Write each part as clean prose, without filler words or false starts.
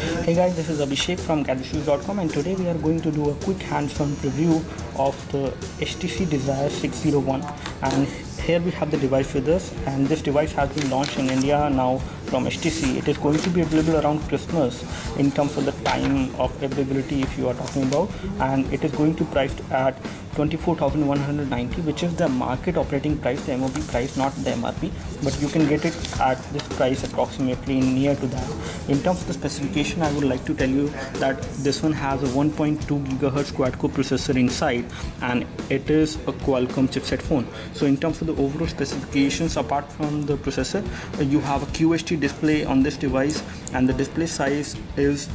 Hey guys, this is Abhishek from gadgetsnews.com, and today we are going to do a quick hands-on preview of the HTC Desire 601. And here we have the device with us, and this device has been launched in India now from HTC. It is going to be available around Christmas in terms of the time of availability if you are talking about, and it is going to priced at 24,190, which is the market operating price, the MOP price, not the MRP, but you can get it at this price approximately near to that. In terms of the specification, I would like to tell you that this one has a 1.2 GHz quad-core processor inside, and it is a Qualcomm chipset phone. So in terms of the overall specifications, apart from the processor, you have a QHD display on this device, and the display size is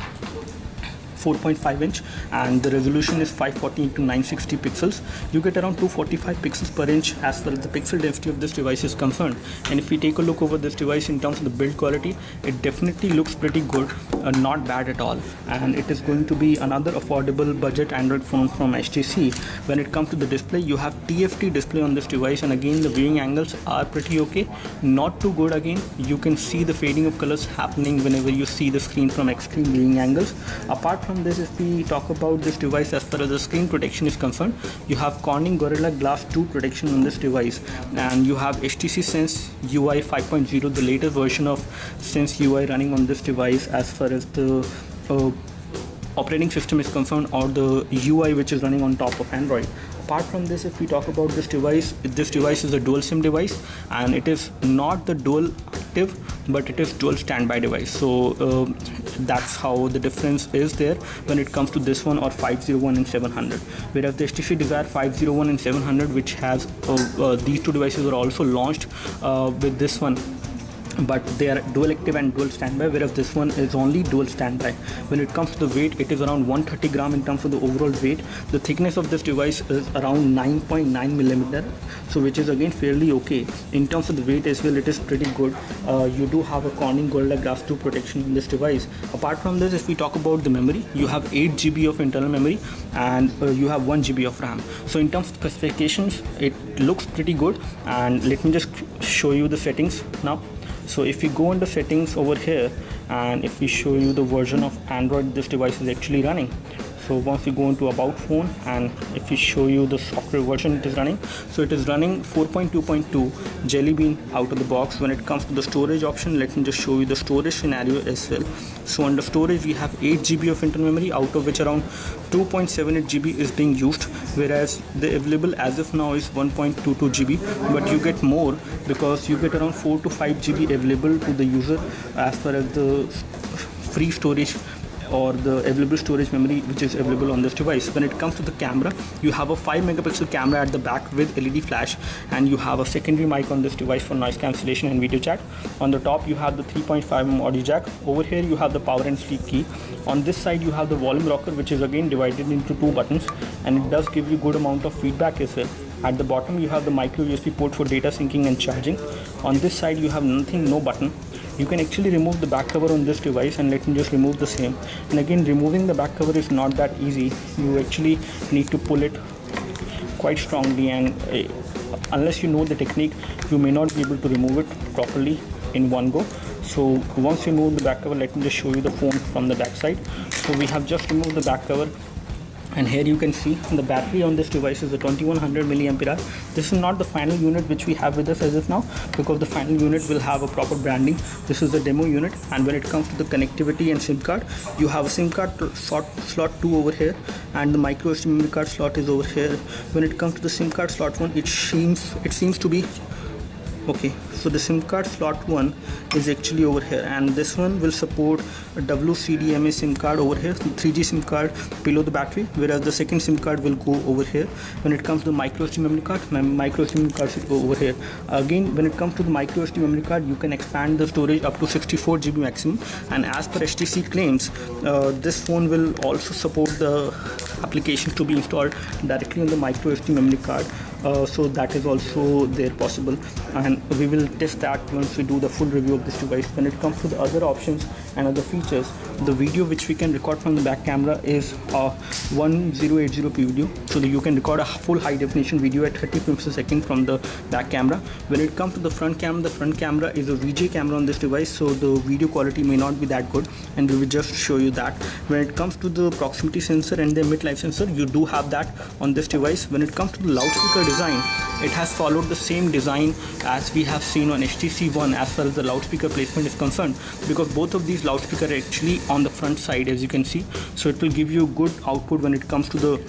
4.5 inch, and the resolution is 540 into 960 pixels. You get around 245 pixels per inch as far as the pixel density of this device is concerned. And if we take a look over this device in terms of the build quality, it definitely looks pretty good, not bad at all. And it is going to be another affordable budget Android phone from HTC. When it comes to the display, you have TFT display on this device, and again the viewing angles are pretty okay, not too good. Again, you can see the fading of colors happening whenever you see the screen from extreme viewing angles. Apart from this, if we talk about this device as far as the screen protection is concerned, you have Corning Gorilla Glass 2 protection on this device, and you have HTC Sense UI 5.0, the latest version of Sense UI running on this device as far as the operating system is concerned, or the UI which is running on top of Android. Apart from this, if we talk about this device is a dual SIM device, and it is not the dual active, but it is dual standby device. So that's how the difference is there when it comes to this one or 501 and 700. Whereas the HTC Desire 501 and 700, which has these two devices, are also launched with this one, but they are dual active and dual standby, whereas this one is only dual standby. When it comes to the weight, it is around 130 gram in terms of the overall weight. The thickness of this device is around 9.9 millimeter, so which is again fairly okay. In terms of the weight as well, it is pretty good. You do have a Corning Gorilla Glass 2 protection in this device. Apart from this, if we talk about the memory, you have 8 GB of internal memory, and you have 1 GB of RAM. So in terms of specifications, it looks pretty good. And let me just show you the settings now. So if you go into settings over here, and if we show you the version of Android this device is actually running, so once you go into about phone, and if we show you the software version it is running, so it is running 4.2.2 Jelly Bean out of the box. When it comes to the storage option, let me just show you the storage scenario as well. So under storage, we have 8 GB of internal memory, out of which around 2.78 GB is being used, whereas the available as of now is 1.22 GB, but you get more because you get around 4 to 5 GB available to the user as far as the free storage or the available storage memory which is available on this device. When it comes to the camera, you have a 5 megapixel camera at the back with LED flash, and you have a secondary mic on this device for noise cancellation and video chat. On the top, you have the 3.5mm audio jack. Over here, you have the power and sleep key. On this side, you have the volume rocker, which is again divided into 2 buttons, and it does give you good amount of feedback as well. At the bottom, you have the micro USB port for data syncing and charging. On this side, you have nothing, no button. You can actually remove the back cover on this device, and let me just remove the same. And again, removing the back cover is not that easy. You actually need to pull it quite strongly, and unless you know the technique, you may not be able to remove it properly in one go. So once you remove the back cover, let me just show you the phone from the back side. So we have just removed the back cover, and here you can see the battery on this device is a 2100 milliampere. This is not the final unit which we have with us as of now, because the final unit will have a proper branding. This is the demo unit. And when it comes to the connectivity and SIM card, you have a SIM card slot 2 over here, and the micro SD memory card slot is over here. When it comes to the SIM card slot 1, it seems to be okay. So the SIM card slot 1 is actually over here, and this one will support a WCDMA SIM card over here, 3G SIM card below the battery, whereas the second SIM card will go over here. When it comes to the micro SD memory card, my micro SD memory card should go over here. Again, when it comes to the micro SD memory card, you can expand the storage up to 64 GB maximum, and as per HTC claims, this phone will also support the applications to be installed directly on the micro SD memory card. so that is also there possible, and we will test that once we do the full review of this device. When it comes to the other options and other features, the video which we can record from the back camera is a 1080p video, so that you can record a full high definition video at 30 frames per second from the back camera. When it comes to the front camera is a VGA camera on this device, so the video quality may not be that good, and we will just show you that. When it comes to the proximity sensor and the mid-life sensor, you do have that on this device. When it comes to the loudspeaker design, it has followed the same design as we have seen on HTC One as far as the loudspeaker placement is concerned, because both of these loudspeakers are actually on the front side, as you can see, so it will give you good output when it comes to the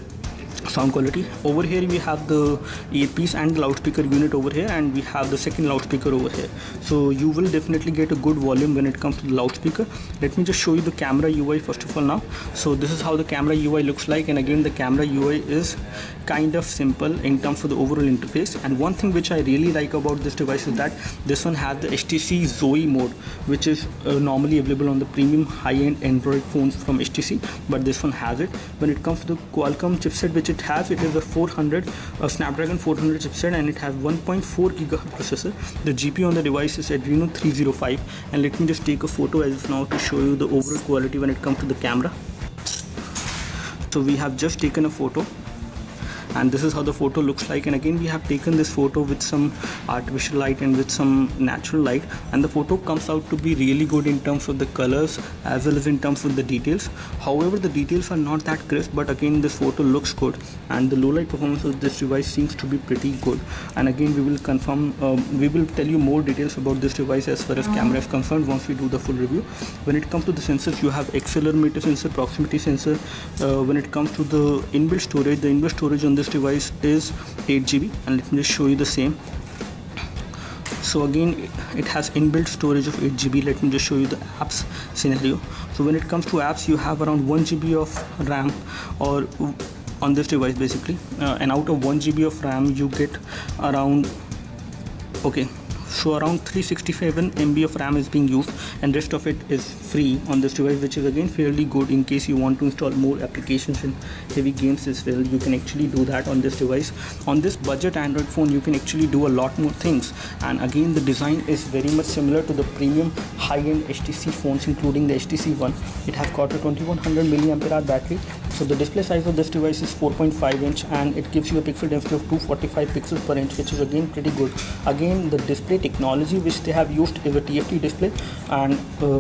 sound quality. Over here we have the earpiece and the loudspeaker unit over here, and we have the second loudspeaker over here, so you will definitely get a good volume when it comes to the loudspeaker. Let me just show you the camera UI first of all now. So this is how the camera UI looks like, and again the camera UI is kind of simple in terms of the overall interface. And one thing which I really like about this device is that this one has the HTC Zoe mode, which is normally available on the premium high-end Android phones from HTC, but this one has it. When it comes to the Qualcomm chipset which it has, it is a Snapdragon 400 chipset, and it has 1.4 GHz processor. The GPU on the device is Adreno 305, and let me just take a photo as of now to show you the overall quality when it comes to the camera. So we have just taken a photo, and this is how the photo looks like. And again we have taken this photo with some artificial light and with some natural light, and the photo comes out to be really good in terms of the colors as well as in terms of the details. However, the details are not that crisp, but again this photo looks good, and the low light performance of this device seems to be pretty good. And again we will we will tell you more details about this device as far as camera is concerned once we do the full review. When it comes to the sensors, you have accelerometer sensor, proximity sensor. When it comes to the inbuilt storage on this device is 8 GB, and let me just show you the same. So again it has inbuilt storage of 8 GB. Let me just show you the apps scenario. So when it comes to apps, you have around 1 GB of RAM or on this device basically, and out of 1 GB of RAM you get around around 367 MB of RAM is being used, and rest of it is free on this device, which is again fairly good in case you want to install more applications and heavy games as well. You can actually do that on this device. On this budget Android phone you can actually do a lot more things, and again the design is very much similar to the premium high-end HTC phones, including the HTC One. It has got a 2100 mAh battery. So the display size of this device is 4.5 inch, and it gives you a pixel density of 245 pixels per inch, which is again pretty good. Again the display technology which they have used is a TFT display, and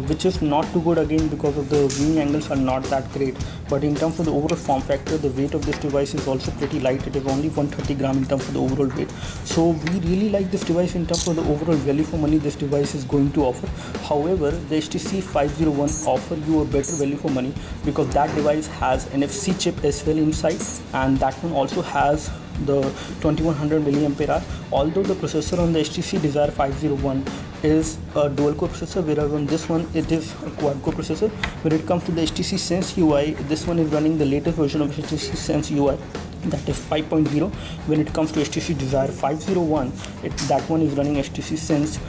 which is not too good again because of the viewing angles are not that great. But in terms of the overall form factor, the weight of this device is also pretty light. It is only 130 gram in terms of the overall weight. So we really like this device in terms of the overall value for money this device is going to offer. However, the HTC 501 offer you a better value for money, because that device has NFC chip as well inside, and that one also has the 2100 mAh. Although the processor on the HTC Desire 501 is a dual core processor, whereas on this one it is a quad core processor. When it comes to the HTC Sense UI, this one is running the latest version of HTC Sense UI, that is 5.0. When it comes to HTC Desire 501, that one is running HTC Sense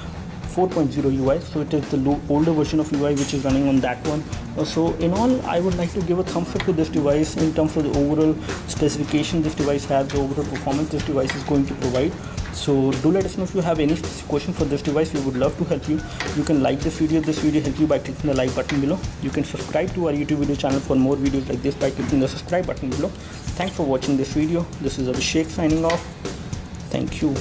4.0 UI, so it is the older version of UI which is running on that one. So in all, I would like to give a thumbs up to this device in terms of the overall specification this device has, the overall performance this device is going to provide. So do let us know if you have any question for this device. We would love to help you. You can like this video help you by clicking the like button below. You can subscribe to our YouTube video channel for more videos like this by clicking the subscribe button below. Thanks for watching this video. This is Abhishek signing off. Thank you.